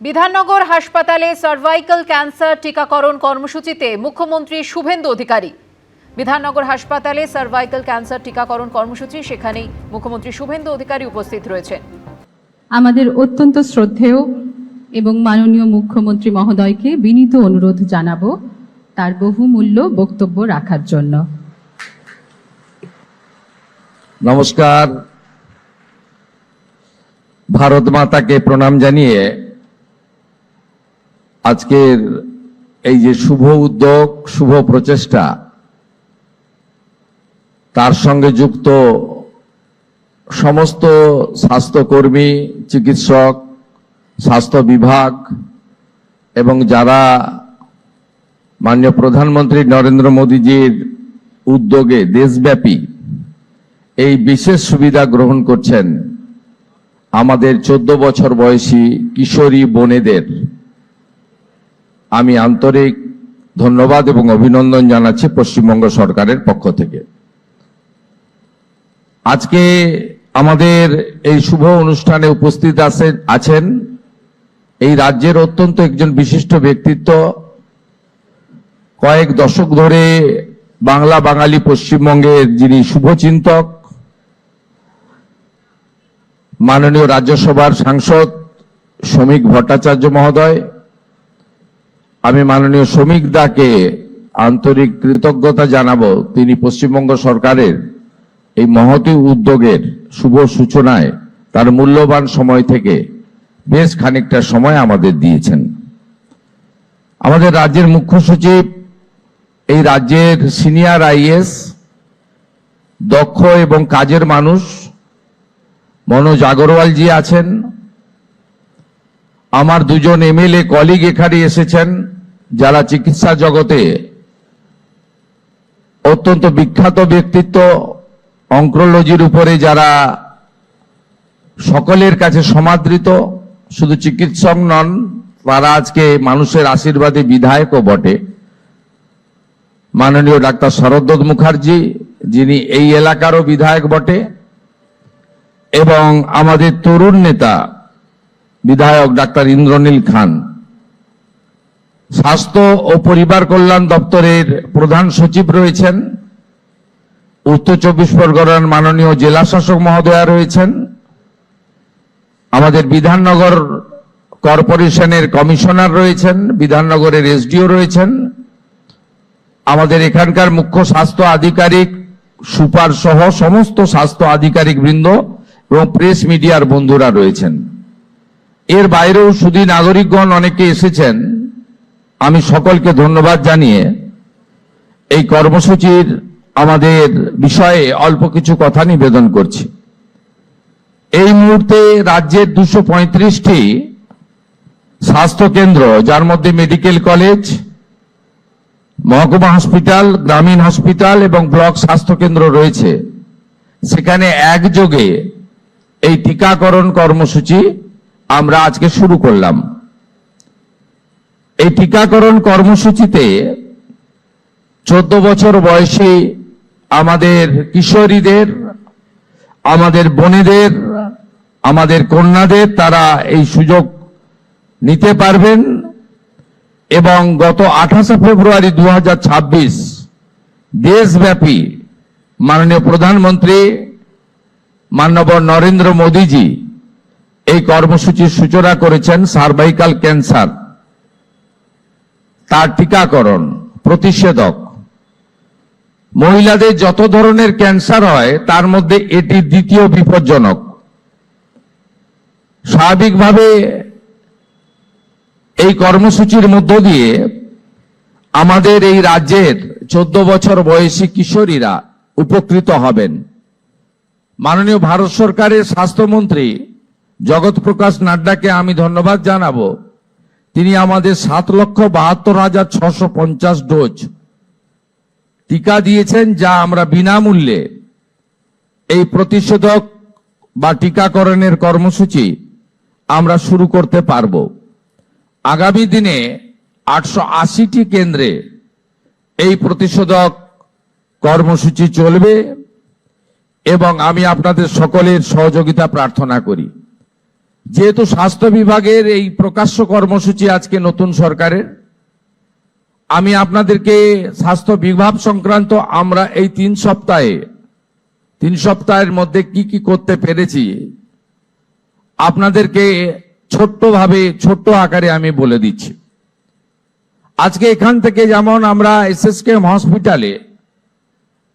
বিধাননগর হাসপাতালে cervical cancer টিকাকরণ কর্মসূচিতে মুখ্যমন্ত্রী শুভেন্দু অধিকারী। বিধাননগর হাসপাতালে সার্ভাইকাল ক্যান্সার টিকাকরণ কর্মসূচি, সেখানেই মুখ্যমন্ত্রী শুভেন্দু অধিকারী উপস্থিত রয়েছেন। আমাদের অত্যন্ত শ্রদ্ধেয় এবং মাননীয় মুখ্যমন্ত্রী মহোদয়কে বিনীত অনুরোধ জানাবো তার বহুমূল্য বক্তব্য রাখার জন্য। নমস্কার। ভারত মাতাকে প্রণাম জানিয়ে আজকের এই যে শুভ উদ্যোগ, শুভ প্রচেষ্টা, তার সঙ্গে যুক্ত সমস্ত স্বাস্থ্যকর্মী, চিকিৎসক, স্বাস্থ্য বিভাগ এবং যারা মাননীয় প্রধানমন্ত্রী নরেন্দ্র মোদীজির উদ্যোগে দেশব্যাপী এই বিশেষ সুবিধা গ্রহণ করছেন, আমাদের 14 বছর বয়সী কিশোরী বোনেদের আমি আন্তরিক ধন্যবাদ এবং অভিনন্দন জানাচ্ছি পশ্চিমবঙ্গ সরকারের পক্ষ থেকে। আজকে আমাদের এই শুভ অনুষ্ঠানে উপস্থিত আছেন এই রাজ্যের অত্যন্ত একজন বিশিষ্ট ব্যক্তিত্ব, কয়েক দশক ধরে বাংলা বাঙালি পশ্চিমবঙ্গের যিনি শুভচিন্তক, মাননীয় রাজ্যসভার সাংসদ শ্রমিক ভট্টাচার্য মহোদয়। আমি মাননীয় শ্রমিক দাকে আন্তরিক কৃতজ্ঞতা জানাবো, তিনি পশ্চিমবঙ্গ সরকারের এই মহতী উদ্যোগের শুভ সূচনায় তার মূল্যবান সময় থেকে বেশ খানিকটা সময় আমাদের দিয়েছেন। আমাদের রাজ্যের মুখ্য সচিব, এই রাজ্যের সিনিয়র আইএস, দক্ষ এবং কাজের মানুষ মনোজ আগরওয়ালজি আছেন। আমার দুজন এমএলএ কলিগ এখানে এসেছেন, যারা চিকিৎসা জগতে অত্যন্ত বিখ্যাত ব্যক্তিত্ব, অঙ্কোলজির উপরে যারা সকলের কাছে সমাদৃত, শুধু চিকিৎসক নন, তারা আজকে মানুষের আশীর্বাদে বিধায়কও বটে। মাননীয় ডাক্তার শরদ্দত্ত মুখার্জি, যিনি এই এলাকারও বিধায়ক বটে, এবং আমাদের তরুণ নেতা বিধায়ক ডাক্তার ইন্দ্রনীল খান। স্বাস্থ্য ও পরিবার কল্যাণ দপ্তরের প্রধান সচিব রয়েছেন, উত্তর 24 পরগনার মাননীয় জেলা শাসক মহোদয়া রয়েছেন, আমাদের বিধাননগর কর্পোরেশনের কমিশনার রয়েছেন, বিধাননগরের এসডিও রয়েছেন, আমাদের এখানকার মুখ্য স্বাস্থ্য আধিকারিক, সুপার সহ সমস্ত স্বাস্থ্য আধিকারিক বৃন্দ এবং প্রেস মিডিয়ার বন্ধুরা রয়েছেন। এর বাইরেও সুধী নাগরিকগণ অনেকে এসেছেন। আমি সকলকে ধন্যবাদ জানিয়ে এই কর্মসূচির আমাদের বিষয়ে অল্প কিছু কথা নিবেদন করছি। এই মুহূর্তে রাজ্যের 235টি স্বাস্থ্যকেন্দ্র, যার মধ্যে মেডিকেল কলেজ, মহকুমা হসপিটাল, গ্রামীণ হসপিটাল এবং ব্লক স্বাস্থ্যকেন্দ্র রয়েছে, সেখানে একযোগে এই টিকাকরণ কর্মসূচি আমরা আজকে শুরু করলাম। এই টিকাকরণ কর্মসূচিতে 14 বছর বয়সী আমাদের কিশোরীদের, আমাদের বোনেদের, আমাদের কন্যাদের তারা এই সুযোগ নিতে পারবেন এবং গত 28 ফেব্রুয়ারি 2026 দেশব্যাপী মাননীয় প্রধানমন্ত্রী মাননীয় নরেন্দ্র মোদীজি এই কর্মসূচির সূচনা করেছেন। সার্ভাইকাল ক্যান্সার, তার টিকাকরণ, প্রতিষেধক। মহিলাদের যত ধরনের ক্যান্সার হয় তার মধ্যে এটি দ্বিতীয় বিপজ্জনক। স্বাভাবিকভাবে এই কর্মসূচির মধ্য দিয়ে আমাদের এই রাজ্যের 14 বছর বয়সী কিশোরীরা উপকৃত হবেন। মাননীয় ভারত সরকারের স্বাস্থ্যমন্ত্রী জগৎ প্রকাশ নাড্ডাকে আমি ধন্যবাদ জানাবো। তিনি আমাদের 7,72,650 ডোজ টিকা দিয়েছেন, যা আমরা বিনামূল্যে এই প্রতিষেধক বা টিকাকরণের কর্মসূচি আমরা শুরু করতে পারব। আগামী দিনে 880টি কেন্দ্রে এই প্রতিষেধক কর্মসূচি চলবে এবং আমি আপনাদের সকলের সহযোগিতা প্রার্থনা করি। যেহেতু স্বাস্থ্য বিভাগের এই প্রকাশ্য কর্মসূচি আজকে নতুন সরকারের, আমি আপনাদেরকে স্বাস্থ্য বিভাগ সংক্রান্ত আমরা এই 3 সপ্তাহের মধ্যে কি কি করতে পেরেছি আপনাদেরকে ছোট্ট আকারে আমি বলে দিচ্ছি। আজকে এখান থেকে যেমন আমরা এসএসকেএম হসপিটালে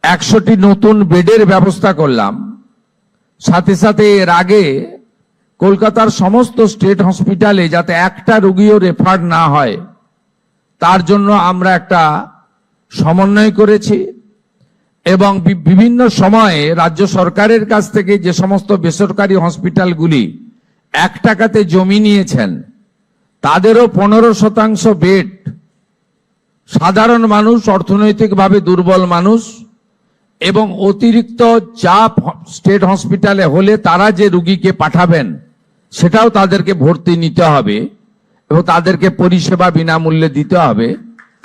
100টি নতুন বেডের ব্যবস্থা করলাম, সাথে সাথে এর আগে কলকাতার সমস্ত স্টেট হসপিটালে যাতে একটা রোগীও রেফার না হয় তার জন্য আমরা একটা সমন্বয় করেছি এবং বিভিন্ন সময়ে রাজ্য সরকারের কাছ থেকে যে সমস্ত বেসরকারি হসপিটালগুলি 1 টাকাতে জমি নিয়েছেন তাদেরও 15% বেড সাধারণ মানুষ, অর্থনৈতিকভাবে দুর্বল মানুষ এবং অতিরিক্ত চাপ স্টেট হসপিটালে হলে তারা যে রোগীকে পাঠাবেন সেটাও তাদেরকে ভর্তি নিতে হবে এবং তাদেরকে পরিষেবা বিনামূল্যে দিতে হবে,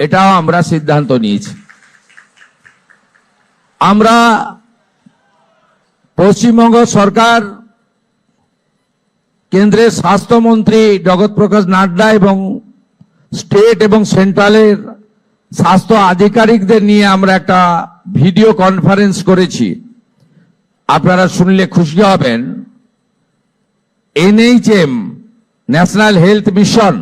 এটাও আমরা সিদ্ধান্ত নিয়েছি। আমরা পশ্চিমবঙ্গ সরকার, কেন্দ্রের স্বাস্থ্যমন্ত্রী জগৎ প্রকাশ নাড্ডা এবং স্টেট এবং সেন্ট্রালের স্বাস্থ্য আধিকারিকদের নিয়ে আমরা একটা ভিডিও কনফারেন্স করেছি, আপনারা শুনলে খুশি হবেন। NHM ন্যাশনাল হেলথ মিশন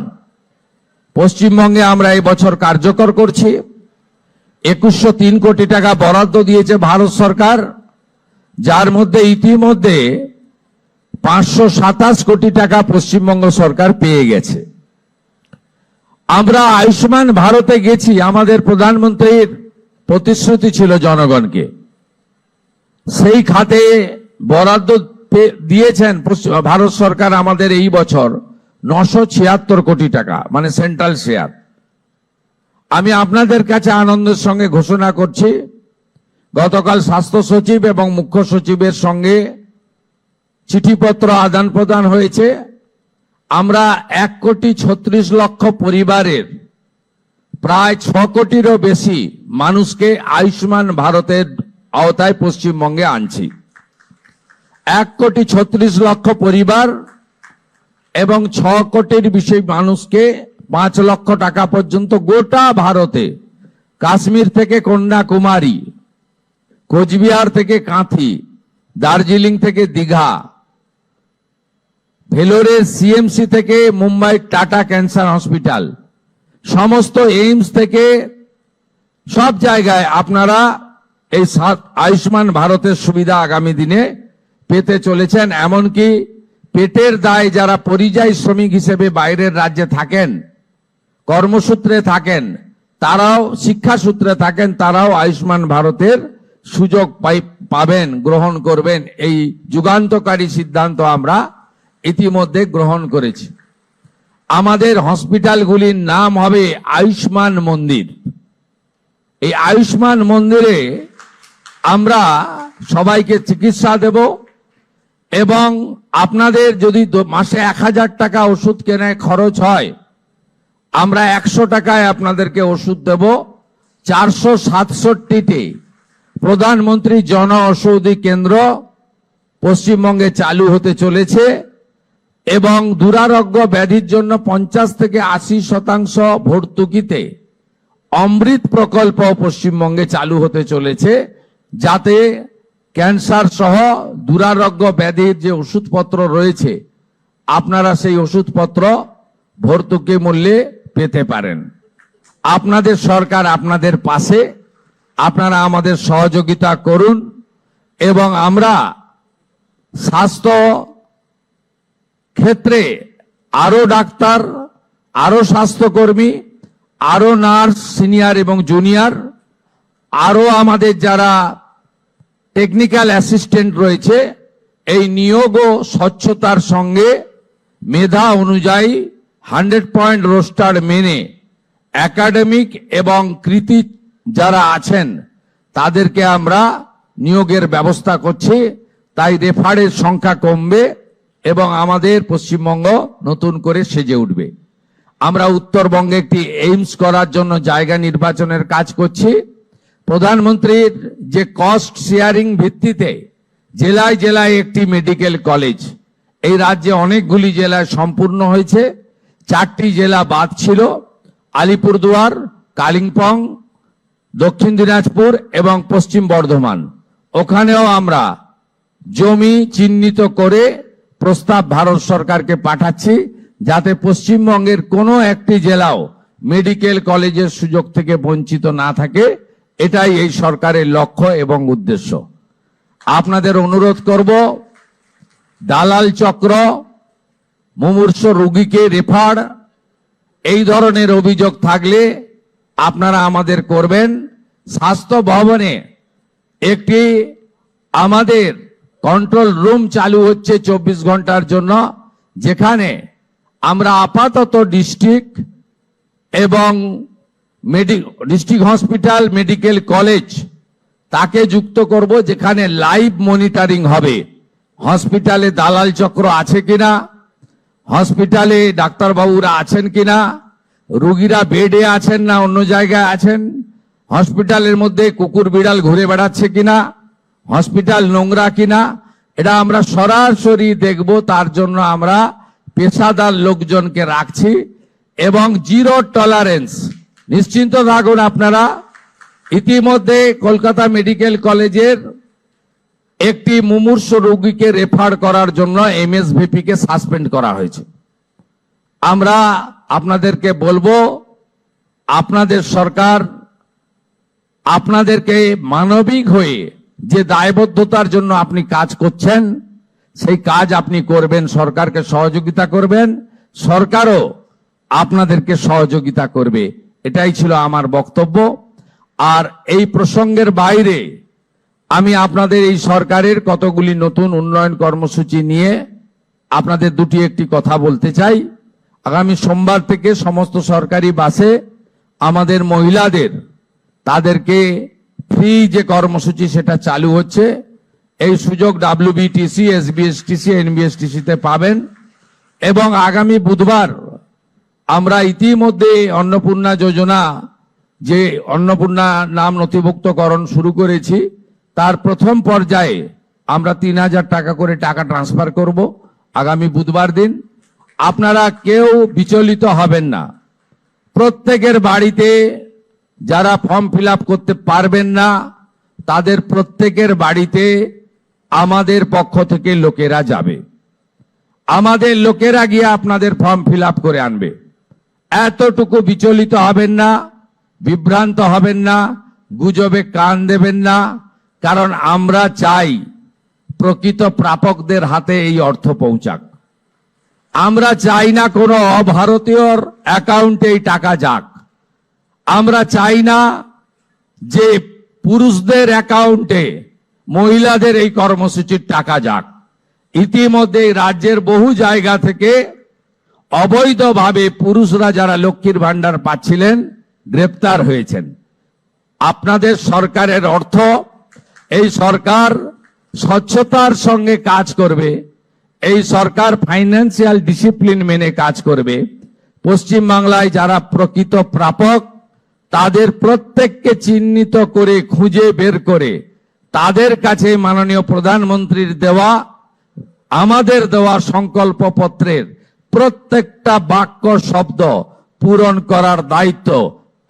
পশ্চিমবঙ্গে আমরা এই বছর কার্যকর করছি। 2103 কোটি টাকা বরাদ্দ দিয়েছে ভারত সরকার, যার মধ্যে ইতিমধ্যে 527 কোটি টাকা পশ্চিমবঙ্গ সরকার পেয়ে গেছে। আমরা আয়ুষ্মান ভারতে গেছি, আমাদের প্রধানমন্ত্রীর প্রতিশ্রুতি ছিল জনগণকে, সেই খাতে বরাদ্দ দিয়েছেন ভারত সরকার আমাদের এই বছর 976 কোটি টাকা, মানে সেন্ট্রাল শেয়ার। আমি আপনাদের কাছে আনন্দের সঙ্গে ঘোষণা করছি, গতকাল স্বাস্থ্য সচিব এবং মুখ্য সচিবের সঙ্গে চিঠিপত্র আদান প্রদান হয়েছে। আমরা 1,36,00,000 পরিবারের প্রায় 6 কোটিরও বেশি মানুষকে আয়ুষ্মান ভারতের আওতায় পশ্চিমবঙ্গে আনছি। 1,36,00,000 পরিবার এবং 6 কোটির বেশি মানুষকে 5 লক্ষ টাকা পর্যন্ত গোটা ভারতে, কাশ্মীর থেকে কন্যাকুমারী, কোচবিহার থেকে কাঁথি, দার্জিলিং থেকে দীঘা, ভেলোরের সিএমসি থেকে মুম্বাই টাটা ক্যান্সার হসপিটাল, সমস্ত এইমস থেকে সব জায়গায় আপনারা এই আয়ুষ্মান ভারতের সুবিধা আগামী দিনে পেতে চলেছেন। এমনকি পেটের দায় যারা পরিযায়ী শ্রমিক হিসেবে বাইরের রাজ্যে থাকেন, কর্মসূত্রে থাকেন, তারাও শিক্ষাসূত্রে থাকেন, তারাও আয়ুষ্মান ভারতের সুযোগ পাবেন, গ্রহণ করবেন। এই যুগান্তকারী সিদ্ধান্ত আমরা ইতিমধ্যে গ্রহণ করেছি। আমাদের হসপিটালগুলির নাম হবে আয়ুষ্মান মন্দির। এই আয়ুষ্মান মন্দিরে আমরা সবাইকে চিকিৎসা দেব এবং আপনাদের যদি মাসে 1000 টাকা ওষুধ কেনায় খরচ হয়, আমরা 100 টাকায় আপনাদেরকে ওষুধ দেব। 467টিতে প্রধানমন্ত্রী জন ঔষধি কেন্দ্র পশ্চিমবঙ্গে চালু হতে চলেছে এবং দুরারোগ্য ব্যাধির জন্য 50 থেকে 80% ভর্তুকিতে অমৃত প্রকল্প পশ্চিমবঙ্গে চালু হতে চলেছে, যাতে ক্যান্সার সহ দুরারোগ্য ব্যাধির যে ওষুধপত্র রয়েছে আপনারা সেই ওষুধপত্র ভর্তুকি মূল্যে পেতে পারেন। আপনাদের সরকার আপনাদের পাশে, আপনারা আমাদের সহযোগিতা করুন এবং আমরা স্বাস্থ্য ক্ষেত্রে আরো ডাক্তার, আরো স্বাস্থ্যকর্মী, আরো নার্স সিনিয়র এবং জুনিয়র, আরো আমাদের যারা টেকনিক্যাল অ্যাসিস্ট্যান্ট রয়েছে, এই নিয়োগও স্বচ্ছতার সঙ্গে মেধা অনুযায়ী 100 পয়েন্ট রোস্টার মেনে একাডেমিক এবং কৃতি যারা আছেন তাদেরকে আমরা নিয়োগের ব্যবস্থা করছি। তাই রেফারের সংখ্যা কমবে এবং আমাদের পশ্চিমবঙ্গ নতুন করে সেজে উঠবে। আমরা উত্তরবঙ্গে একটি এইমস করার জন্য জায়গা নির্বাচনের কাজ করছি। প্রধানমন্ত্রীর যে কস্ট শেয়ারিং ভিত্তিতে জেলায় জেলায় একটি মেডিকেল কলেজ এই রাজ্যে অনেকগুলি জেলায় সম্পূর্ণ হয়েছে, 4টি জেলা বাদ ছিল, আলিপুরদুয়ার, কালিম্পং, দক্ষিণ দিনাজপুর এবং পশ্চিম বর্ধমান। ওখানেও আমরা জমি চিহ্নিত করে প্রস্তাব ভারত সরকারকে পাঠাচ্ছি, যাতে পশ্চিমবঙ্গের কোনো একটি জেলাও মেডিকেল কলেজের সুযোগ থেকে বঞ্চিত না থাকে। এটাই এই সরকারের লক্ষ্য এবং উদ্দেশ্য। আপনাদের অনুরোধ করব, দালাল চক্র, মুমূর্ষ রোগীকে রেফার, এই ধরনের অভিযোগ থাকলে আপনারা আমাদের করবেন। স্বাস্থ্য ভবনে একটি আমাদের কন্ট্রোল রুম চালু হচ্ছে 24 ঘন্টার জন্য, যেখানে আমরা আপাতত ডিস্ট্রিক্ট এবং ডিস্ট্রিক্ট হসপিটাল, মেডিকেল কলেজ তাকে যুক্ত করব, যেখানে লাইভ মনিটরিং হবে। হসপিটালে দালাল চক্র আছে কিনা, হসপিটালে ডাক্তারবাবুরা আছেন কিনা, রোগীরা বেডে আছেন না অন্য জায়গায় আছেন, হসপিটালের মধ্যে কুকুর বিড়াল ঘুরে বেড়াচ্ছে কিনা, হসপিটাল নোংরা কিনা, এটা আমরা সরাসরি দেখব। তার জন্য আমরা পেশাদার লোকজনকে রাখছি এবং জিরো টলারেন্স। নিশ্চিন্ত থাকুন আপনারা। ইতিমধ্যে কলকাতা মেডিকেল কলেজের একটি মুমূর্ষ রোগীকে রেফার করার জন্য এমএসভিপি কে সাসপেন্ড করা হয়েছে। আমরা আপনাদেরকে বলবো, আপনাদের সরকার আপনাদেরকে মানবিক হয়ে যে দায়বদ্ধতার জন্য আপনি কাজ করছেন, সেই কাজ আপনি করবেন, সরকারকে সহযোগিতা করবেন, সরকারও আপনাদেরকে সহযোগিতা করবে। এটাই ছিল আমার বক্তব্য। আর এই প্রসঙ্গের বাইরে আমি আপনাদের এই সরকারের কতগুলি নতুন উন্নয়ন কর্মসূচি নিয়ে আপনাদের একটি কথা বলতে চাই। আগামী সোমবার থেকে সমস্ত সরকারি বাসে আমাদের মহিলাদের তাদেরকে ফ্রি যে কর্মসূচি সেটা চালু হচ্ছে। এই সুযোগ ডাব্লিউবিটিসি, এসবিএসটিসি, এনবিএসটিসি তে পাবেন। এবং আগামী বুধবার আমরা ইতিমধ্যে অন্নপূর্ণা যোজনা, যে অন্নপূর্ণা নাম নথিভুক্তকরণ শুরু করেছি, তার প্রথম পর্যায়ে আমরা 3000 টাকা করে টাকা ট্রান্সফার করব আগামী বুধবার দিন। আপনারা কেউ বিচলিত হবেন না। প্রত্যেকের বাড়িতে যারা ফর্ম ফিল আপ করতে পারবেন না, তাদের প্রত্যেকের বাড়িতে আমাদের পক্ষ থেকে লোকেরা যাবে। আমাদের লোকেরা গিয়ে আপনাদের ফর্ম ফিল আপ করে আনবে। এতটুকু বিচলিত হবেন না, বিভ্রান্ত হবেন না, গুজবে কান দেবেন না। কারণ আমরা চাই প্রকৃত প্রাপকদের হাতে এই অর্থ পৌঁছাক। আমরা চাই না কোনো অভারতীয়র অ্যাকাউন্টে এই টাকা যাক। আমরা চাই না যে পুরুষদের অ্যাকাউন্টে মহিলাদের এই কর্মসূচির টাকা যাক। ইতিমধ্যে রাজ্যের বহু জায়গা থেকে অবৈধভাবে পুরুষরা যারা লক্ষ্মীর ভান্ডার পাচ্ছিলেন গ্রেপ্তার হয়েছেন। আপনাদের সরকারের অর্থ, এই সরকার স্বচ্ছতার সঙ্গে কাজ করবে, এই সরকার ফাইন্যান্সিয়াল ডিসিপ্লিন মেনে কাজ করবে। পশ্চিমবাংলায় যারা প্রকৃত প্রাপক তাদের প্রত্যেককে চিহ্নিত করে খুঁজে বের করে তাদের কাছে মাননীয় প্রধানমন্ত্রীর দেওয়া, আমাদের দেওয়া সংকল্প পত্রের প্রত্যেকটা বাক্য শব্দ পূরণ করার দায়িত্ব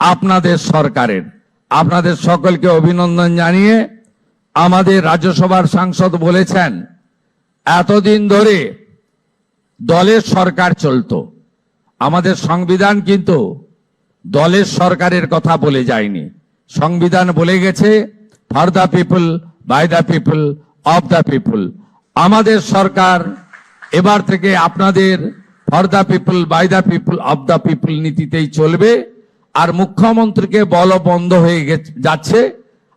আপনাদের সরকারের। আপনাদের সকলকে অভিনন্দন জানিয়ে আমাদের রাজ্যসভার সাংসদ বলেছেন, এতদিন ধরে দলের সরকার চলতো। আমাদের সংবিধান কিন্তু দলের সরকারের কথা বলে যায়নি। সংবিধান বলে গেছে for the people, by the people, of the people. আমাদের সরকার এবার থেকে আপনাদের for the people, by the people, of the people নীতিতেই চলবে। আর মুখ্যমন্ত্রীকে বল বন্ধ হয়ে যাচ্ছে,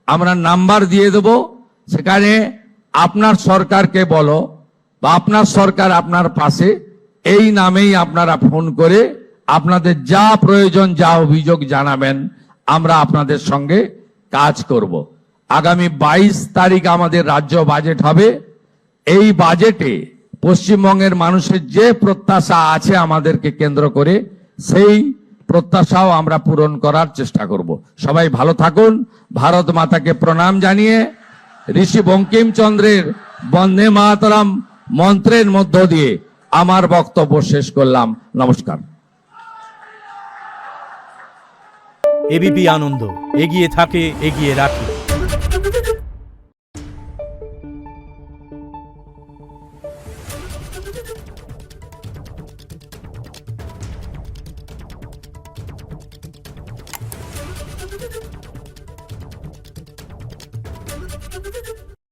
আমরা নাম্বার দিয়ে দেব, সেখানে আপনার সরকারকে বলো বা আপনার সরকার আপনার পাশে, এই নামেই আপনারা ফোন করে আপনাদের যা প্রয়োজন, যা অভিযোগ জানাবেন, আমরা আপনাদের সঙ্গে কাজ করব। আগামী 22 তারিখ আমাদের রাজ্য বাজেট হবে। এই বাজেটে পশ্চিমবঙ্গের মানুষের যে প্রত্যাশা আছে আমাদেরকে কেন্দ্র করে, সেই প্রত্যাশাও আমরা পূরণ করার চেষ্টা করব। সবাই ভালো থাকুন। ভারত মাতাকে প্রণাম জানিয়ে ঋষি বঙ্কিমচন্দ্রের বন্দে মাতরম মন্ত্রের মধ্য দিয়ে আমার বক্তব্য শেষ করলাম। নমস্কার। এবিপি আনন্দ, এগিয়ে থাকে, এগিয়ে রাখে।